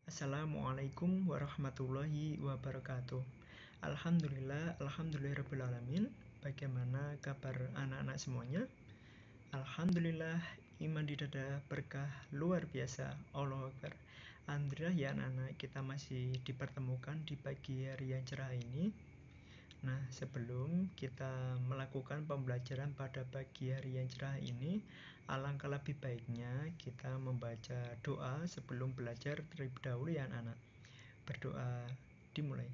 Assalamualaikum warahmatullahi wabarakatuh. Alhamdulillahirabbil alamin. Bagaimana kabar anak-anak semuanya? Alhamdulillah, iman di dada berkah luar biasa. Allahu Akbar. Alhamdulillah ya anak-anak, kita masih dipertemukan di pagi hari yang cerah ini. Nah, sebelum kita melakukan pembelajaran pada pagi hari yang cerah ini, alangkah lebih baiknya kita membaca doa sebelum belajar terlebih dahulu ya anak-anak. Berdoa dimulai.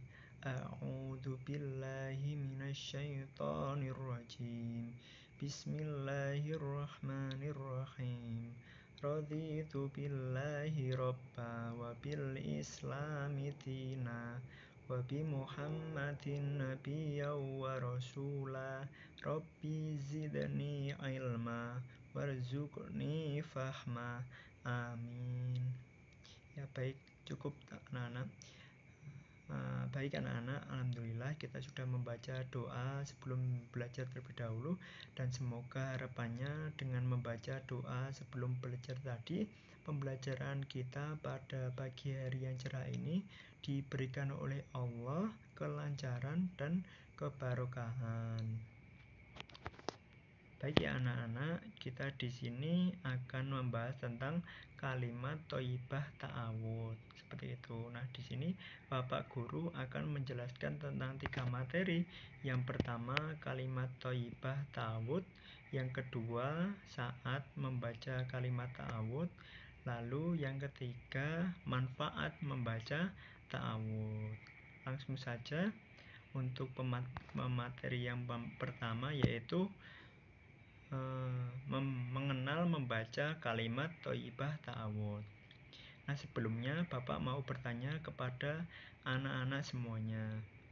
A'udzu billahi minasyaitonir rajim. Bismillahirrahmanirrahim. Raditu billahi robba wa bil islami dina wa bi Muhammadin nabiyya wa rasula. Rabbi zidni ilma warzuqni fahma. Amin. Ya baik, cukup anak-anak. Baik anak-anak, alhamdulillah kita sudah membaca doa sebelum belajar terlebih dahulu, dan semoga harapannya dengan membaca doa sebelum belajar tadi, pembelajaran kita pada pagi hari yang cerah ini diberikan oleh Allah kelancaran dan keberkahan. Baik ya anak-anak, kita di sini akan membahas tentang kalimat thayyibah ta'awudz. Seperti itu. Nah, di sini Bapak Guru akan menjelaskan tentang 3 materi. Yang pertama, kalimat thayyibah ta'awudz. Yang kedua, saat membaca kalimat ta'awudz. Lalu yang ketiga, manfaat membaca ta'awudz. Langsung saja untuk materi yang pertama, yaitu mengenal membaca kalimat thayyibah ta'awudz. Nah, sebelumnya Bapak mau bertanya kepada anak-anak semuanya,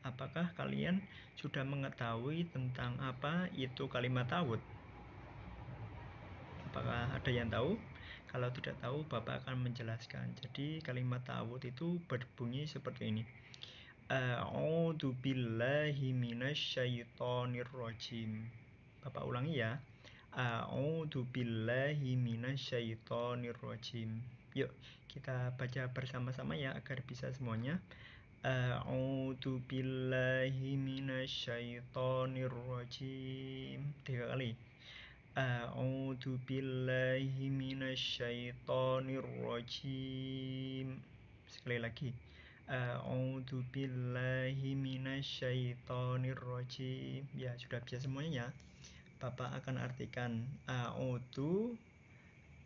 apakah kalian sudah mengetahui tentang apa itu kalimat ta'awudz? Apakah ada yang tahu? Kalau tidak tahu, Bapak akan menjelaskan. Jadi kalimat ta'awudz itu berbunyi seperti ini. A'udzu billahi minasyaitonir rajim. Bapak ulangi ya. A'udzu billahi minasyaitonir rajim. Yuk, kita baca bersama-sama ya agar bisa semuanya. A'udzu billahi minasyaitonir rajim. 3 kali. A'udzu billahi minasyaitonir rajim. Sekali lagi. A'udzu billahi minasyaitonir rajim. Ya, sudah bisa semuanya ya. Bapak akan artikan. A'udzu,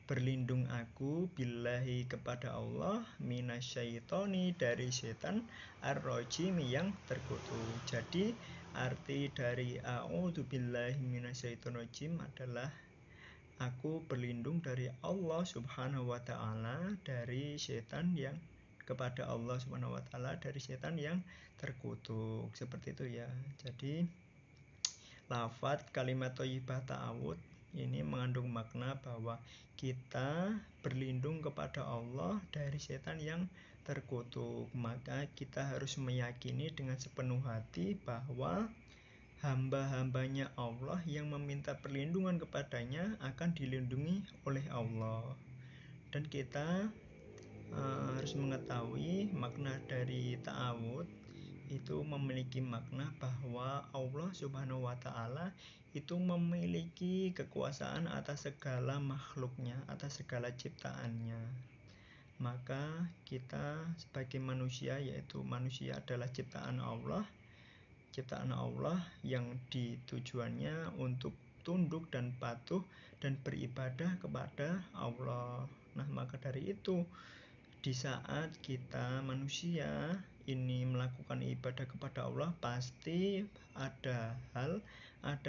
berlindung aku, billahi, kepada Allah, minasyaitoni, dari setan, ar-rajim, yang terkutuk. Jadi arti dari a'udzu billahi minasyaitonir rajim adalah aku berlindung dari Allah Subhanahu wa taala dari setan yang kepada Allah Subhanahu wa taala dari setan yang terkutuk. Seperti itu ya. Jadi lafaz kalimat thayyibah ta'awudz ini mengandung makna bahwa kita berlindung kepada Allah dari setan yang terkutuk. Maka kita harus meyakini dengan sepenuh hati bahwa hamba-hambanya Allah yang meminta perlindungan kepadanya akan dilindungi oleh Allah. Dan kita harus mengetahui makna dari ta'awudz itu memiliki makna bahwa Allah Subhanahu wa taala itu memiliki kekuasaan atas segala makhluknya, atas segala ciptaannya. Maka kita sebagai manusia, yaitu manusia adalah ciptaan Allah yang ditujuannya untuk tunduk dan patuh dan beribadah kepada Allah. Nah, maka dari itu di saat kita manusia ini melakukan ibadah kepada Allah, pasti ada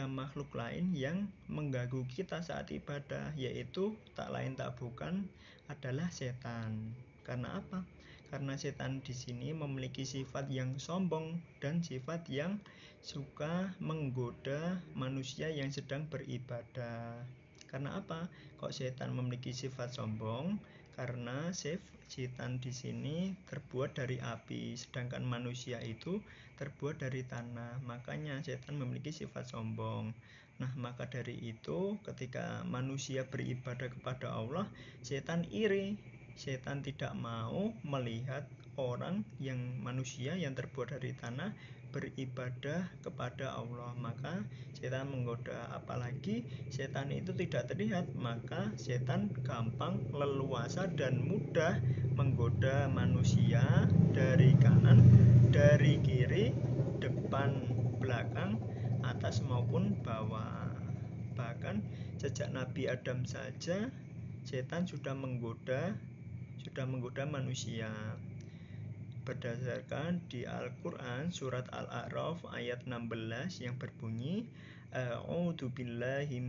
makhluk lain yang mengganggu kita saat ibadah, yaitu tak lain tak bukan adalah setan. Karena apa? Karena setan di sini memiliki sifat yang sombong dan sifat yang suka menggoda manusia yang sedang beribadah. Karena apa? Kok setan memiliki sifat sombong? Karena setan di sini terbuat dari api, sedangkan manusia itu terbuat dari tanah. Makanya setan memiliki sifat sombong. Nah, maka dari itu ketika manusia beribadah kepada Allah, setan iri setan tidak mau melihat orang yang manusia yang terbuat dari tanah beribadah kepada Allah, maka setan menggoda. Apalagi setan itu tidak terlihat, maka setan gampang, leluasa dan mudah menggoda manusia dari kanan, dari kiri, depan, belakang, atas maupun bawah. Bahkan sejak Nabi Adam saja setan sudah menggoda manusia. Berdasarkan di Al-Quran surat Al-A'raf ayat 16 yang berbunyi A'udzu billahi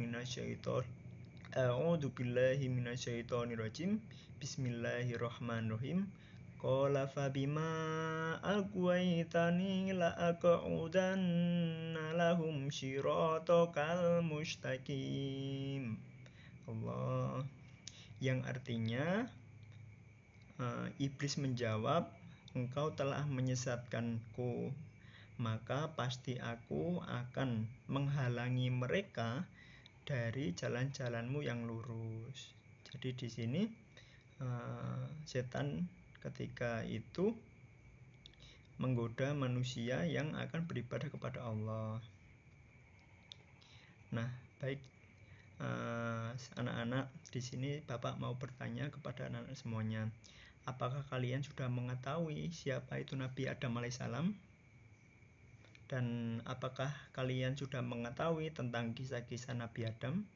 minasyaitonirrajim. Bismillahirrahmanirrahim. Qala fabima aghwaytani la aqudanna lahum shiratakal mustaqim. Allah, yang artinya iblis menjawab, engkau telah menyesatkanku, maka pasti aku akan menghalangi mereka dari jalan-jalanmu yang lurus. Jadi di sini setan ketika itu menggoda manusia yang akan beribadah kepada Allah. Nah, baik anak-anak, di sini Bapak mau bertanya kepada anak-anak semuanya. Apakah kalian sudah mengetahui siapa itu Nabi Adam alaihissalam? Dan apakah kalian sudah mengetahui tentang kisah-kisah Nabi Adam?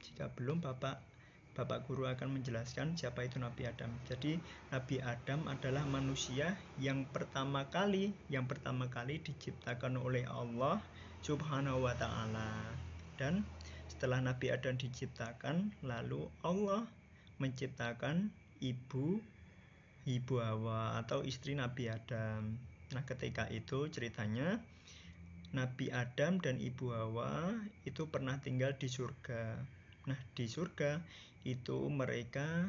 Jika belum, Bapak Guru akan menjelaskan siapa itu Nabi Adam. Jadi Nabi Adam adalah manusia yang pertama kali diciptakan oleh Allah Subhanahu wa ta'ala. Dan setelah Nabi Adam diciptakan, lalu Allah menciptakan ibu Hawa atau istri Nabi Adam. Nah, ketika itu ceritanya Nabi Adam dan Ibu Hawa itu pernah tinggal di surga. Nah, di surga itu mereka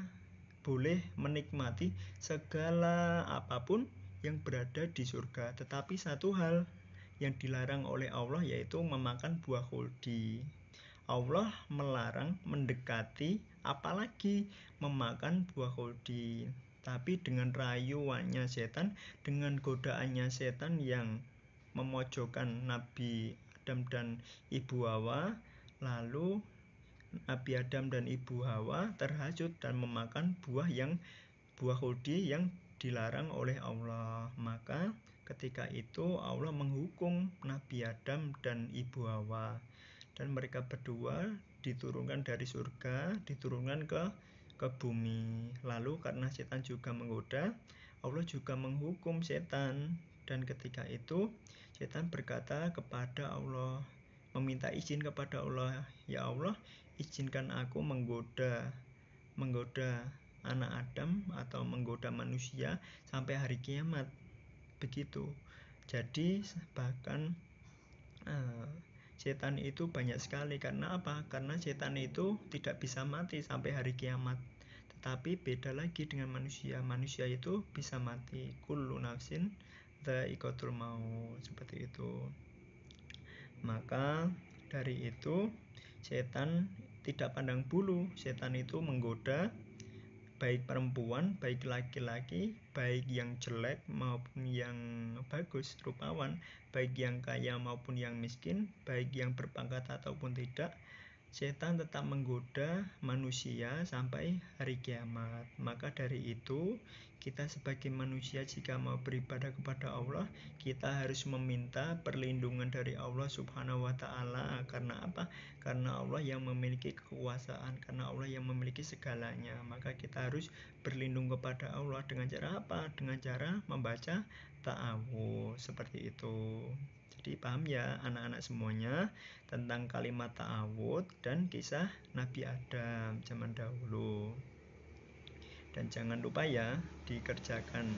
boleh menikmati segala apapun yang berada di surga. Tetapi satu hal yang dilarang oleh Allah yaitu memakan buah khuldi. Allah melarang mendekati apalagi memakan buah khuldi. Tapi dengan rayuannya setan, dengan godaannya setan yang memojokkan Nabi Adam dan Ibu Hawa, lalu Nabi Adam dan Ibu Hawa terhasut dan memakan buah khuldi yang dilarang oleh Allah. Maka ketika itu Allah menghukum Nabi Adam dan Ibu Hawa, dan mereka berdua diturunkan dari surga, diturunkan ke bumi. Lalu karena setan juga menggoda, Allah juga menghukum setan. Dan ketika itu setan berkata kepada Allah, meminta izin kepada Allah, ya Allah, izinkan aku menggoda anak Adam atau menggoda manusia sampai hari kiamat. Begitu. Jadi bahkan setan itu banyak sekali. Karena apa? Karena setan itu tidak bisa mati sampai hari kiamat. Tetapi beda lagi dengan manusia. Manusia itu bisa mati. Kullu nafsin dha'iqatul maut, seperti itu. Maka dari itu setan tidak pandang bulu. Setan itu menggoda baik perempuan, baik laki-laki, baik yang jelek maupun yang bagus, rupawan, baik yang kaya maupun yang miskin, baik yang berpangkat ataupun tidak. Setan tetap menggoda manusia sampai hari kiamat. Maka dari itu kita sebagai manusia jika mau beribadah kepada Allah, kita harus meminta perlindungan dari Allah Subhanahu wa ta'ala. Karena apa? Karena Allah yang memiliki kekuasaan, karena Allah yang memiliki segalanya. Maka kita harus berlindung kepada Allah dengan cara apa? Dengan cara membaca ta'awudz, seperti itu. Jadi paham ya anak-anak semuanya tentang kalimat ta'awudz dan kisah Nabi Adam zaman dahulu. Dan jangan lupa ya dikerjakan.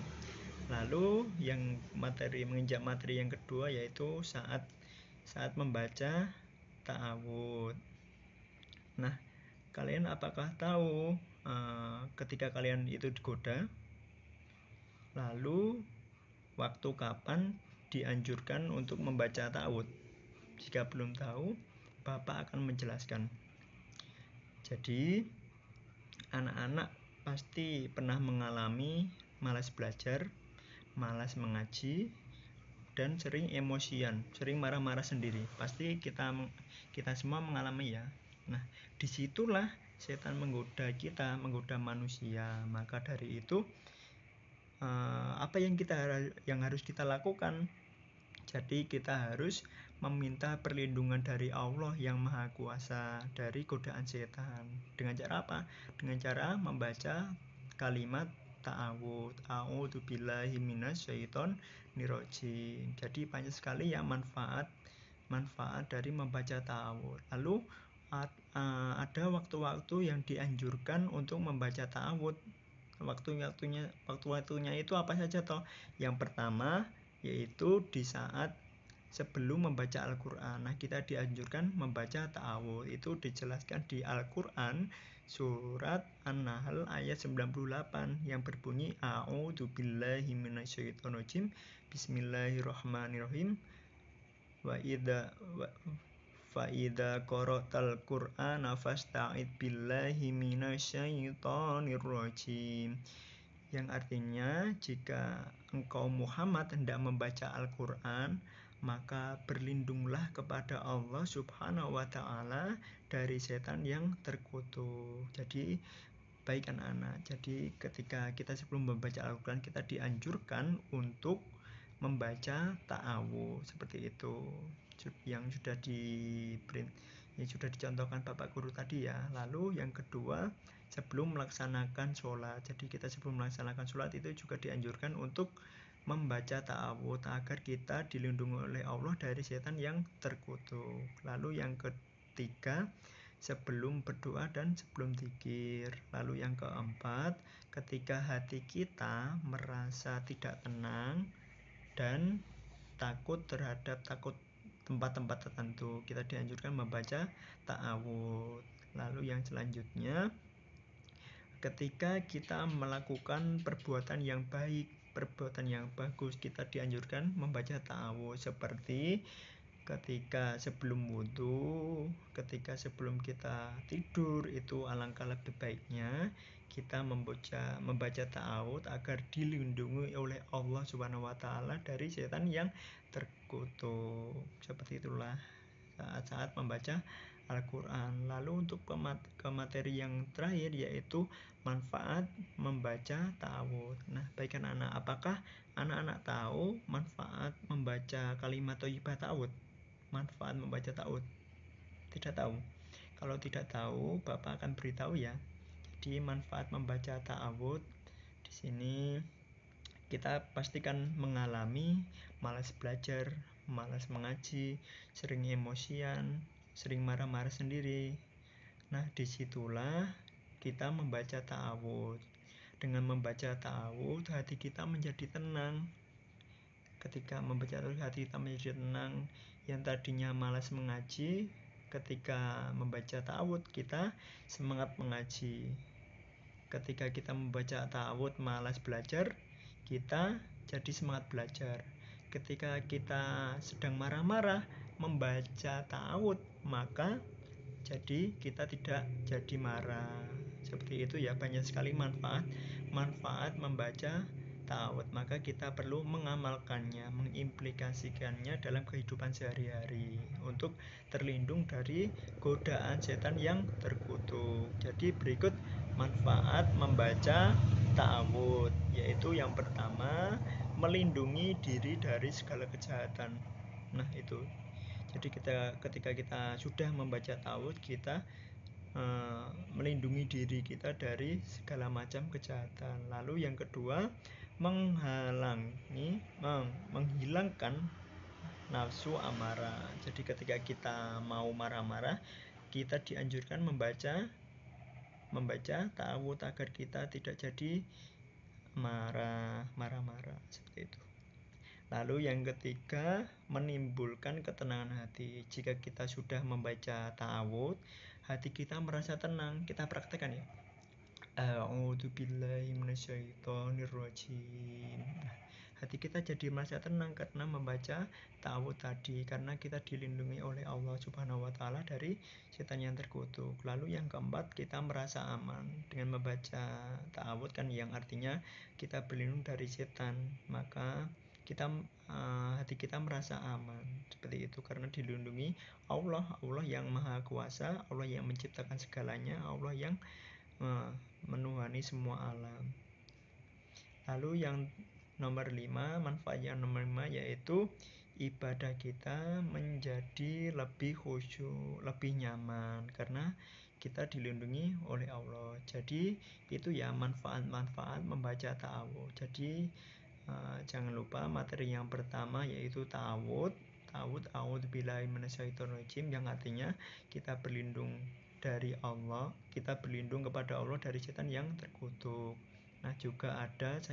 Lalu yang menginjak materi yang kedua yaitu saat membaca ta'awudz. Nah, kalian apakah tahu ketika kalian itu digoda, lalu waktu kapan dianjurkan untuk membaca ta'awudz? Jika belum tahu, Bapak akan menjelaskan. Jadi anak-anak pasti pernah mengalami malas belajar, malas mengaji, dan sering emosian, sering marah-marah sendiri. Pasti kita semua mengalami ya. Nah, disitulah setan menggoda kita, menggoda manusia. Maka dari itu apa yang harus kita lakukan? Jadi kita harus meminta perlindungan dari Allah yang Maha Kuasa dari godaan setan. Dengan cara apa? Dengan cara membaca kalimat ta'awud. A'udzu billahi minasyaitonir rajim. Jadi banyak sekali ya manfaat dari membaca ta'awud. Lalu ada waktu-waktu yang dianjurkan untuk membaca ta'awud. Waktu-waktunya itu apa saja toh? Yang pertama yaitu di saat sebelum membaca Al-Quran. Nah, kita dianjurkan membaca ta'awud. Itu dijelaskan di Al-Quran surat An-Nahl ayat 98 yang berbunyi A'udzu billahi minasyaitonir rajim. Bismillahirrahmanirrahim. Fa idza qara'tal Qur'ana fasta'id billahi minasyaitonir rajim. Yang artinya jika engkau Muhammad hendak membaca Al-Quran, maka berlindunglah kepada Allah Subhanahu wa Ta'ala dari setan yang terkutuk. Jadi baik anak-anak, jadi ketika kita sebelum membaca Al-Quran, kita dianjurkan untuk membaca ta'awudz seperti itu yang sudah dicontohkan Bapak Guru tadi ya. Lalu yang kedua, sebelum melaksanakan sholat. Jadi kita sebelum melaksanakan sholat itu juga dianjurkan untuk membaca ta'awudz agar kita dilindungi oleh Allah dari setan yang terkutuk. Lalu yang ketiga, sebelum berdoa dan sebelum zikir. Lalu yang keempat, ketika hati kita merasa tidak tenang dan takut tempat-tempat tertentu, kita dianjurkan membaca ta'awudz. Lalu yang selanjutnya, ketika kita melakukan perbuatan yang baik, perbuatan yang bagus, kita dianjurkan membaca ta'awudz seperti ketika sebelum wudhu, ketika sebelum kita tidur, itu alangkah lebih baiknya kita membaca ta'awudz agar dilindungi oleh Allah Subhanahu wa Ta'ala dari setan yang terkutuk. Seperti itulah saat-saat membaca Al-Quran. Lalu untuk ke materi yang terakhir yaitu manfaat membaca ta'awudz. Nah, baik anak-anak, apakah anak-anak tahu manfaat membaca kalimat thayyibah ta'awudz? Manfaat membaca ta'awudz? Tidak tahu. Kalau tidak tahu, Bapak akan beritahu ya. Jadi manfaat membaca ta'awudz di sini kita pastikan mengalami malas belajar, malas mengaji, sering emosian, sering marah-marah sendiri. Nah, disitulah kita membaca ta'awudz. Dengan membaca ta'awudz, hati kita menjadi tenang. Ketika membaca ta'awudz, hati kita menjadi tenang. Yang tadinya malas mengaji, ketika membaca ta'awudz kita semangat mengaji. Ketika kita membaca ta'awudz malas belajar, kita jadi semangat belajar. Ketika kita sedang marah-marah membaca ta'awudz, maka jadi kita tidak jadi marah. Seperti itu ya, banyak sekali manfaat membaca ta'awudz. Maka kita perlu mengamalkannya, mengimplikasikannya dalam kehidupan sehari-hari untuk terlindung dari godaan setan yang terkutuk. Jadi berikut manfaat membaca ta'awudz, yaitu yang pertama, melindungi diri dari segala kejahatan. Nah, itu. Jadi ketika kita sudah membaca ta'awudz, kita melindungi diri kita dari segala macam kejahatan. Lalu yang kedua, menghilangkan nafsu amarah. Jadi ketika kita mau marah-marah, kita dianjurkan membaca ta'awudz agar kita tidak jadi marah-marah seperti itu. Lalu yang ketiga, menimbulkan ketenangan hati. Jika kita sudah membaca ta'awudz, hati kita merasa tenang. Kita praktekkan ya. A'udzu billahi minasyaitonir rajim. hati kita jadi merasa tenang karena membaca ta'awudz tadi, karena kita dilindungi oleh Allah Subhanahu wa taala dari setan yang terkutuk. Lalu yang keempat, kita merasa aman dengan membaca ta'awudz kan, yang artinya kita berlindung dari setan, maka kita hati kita merasa aman seperti itu karena dilindungi Allah yang maha kuasa, Allah yang menciptakan segalanya, Allah yang menuhani semua alam. Lalu yang nomor 5, manfaat yang nomor 5 yaitu ibadah kita menjadi lebih khusyuk, lebih nyaman karena kita dilindungi oleh Allah. Jadi itu ya manfaat-manfaat membaca ta'awudz. Jadi jangan lupa materi yang pertama yaitu ta'awudz. A'udzubillahi minasyaitonirrajim, yang artinya kita berlindung dari Allah, kita berlindung kepada Allah dari setan yang terkutuk. Nah, juga ada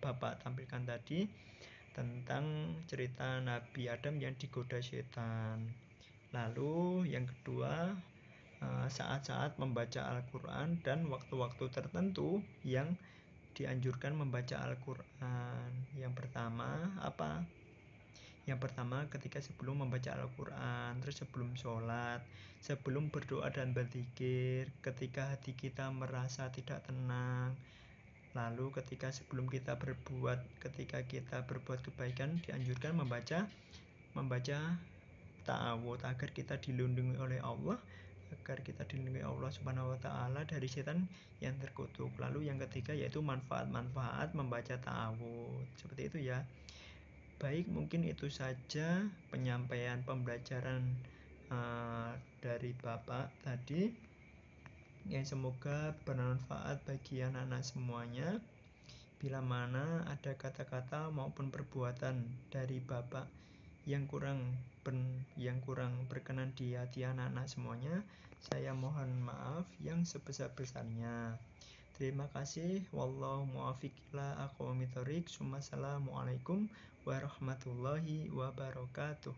Bapak tampilkan tadi tentang cerita Nabi Adam yang digoda setan. Lalu yang kedua, saat-saat membaca Al-Quran dan waktu-waktu tertentu yang dianjurkan membaca Al-Quran. Yang pertama apa? Yang pertama ketika sebelum membaca Al-Quran, terus sebelum sholat, sebelum berdoa dan berzikir, ketika hati kita merasa tidak tenang, lalu ketika kita berbuat kebaikan, dianjurkan membaca ta'awudz agar kita dilindungi oleh Allah, Subhanahu wa taala dari setan yang terkutuk. Lalu yang ketiga yaitu manfaat-manfaat membaca ta'awudz. Seperti itu ya. Baik, mungkin itu saja penyampaian pembelajaran dari Bapak tadi. Yang semoga bermanfaat bagi anak-anak semuanya. Bila mana ada kata-kata maupun perbuatan dari Bapak yang kurang berkenan di hati anak-anak semuanya, saya mohon maaf yang sebesar-besarnya. Terima kasih. Wallahu muwaffiq ila aqwamit thoriq. Wassalamualaikum warahmatullahi wabarakatuh.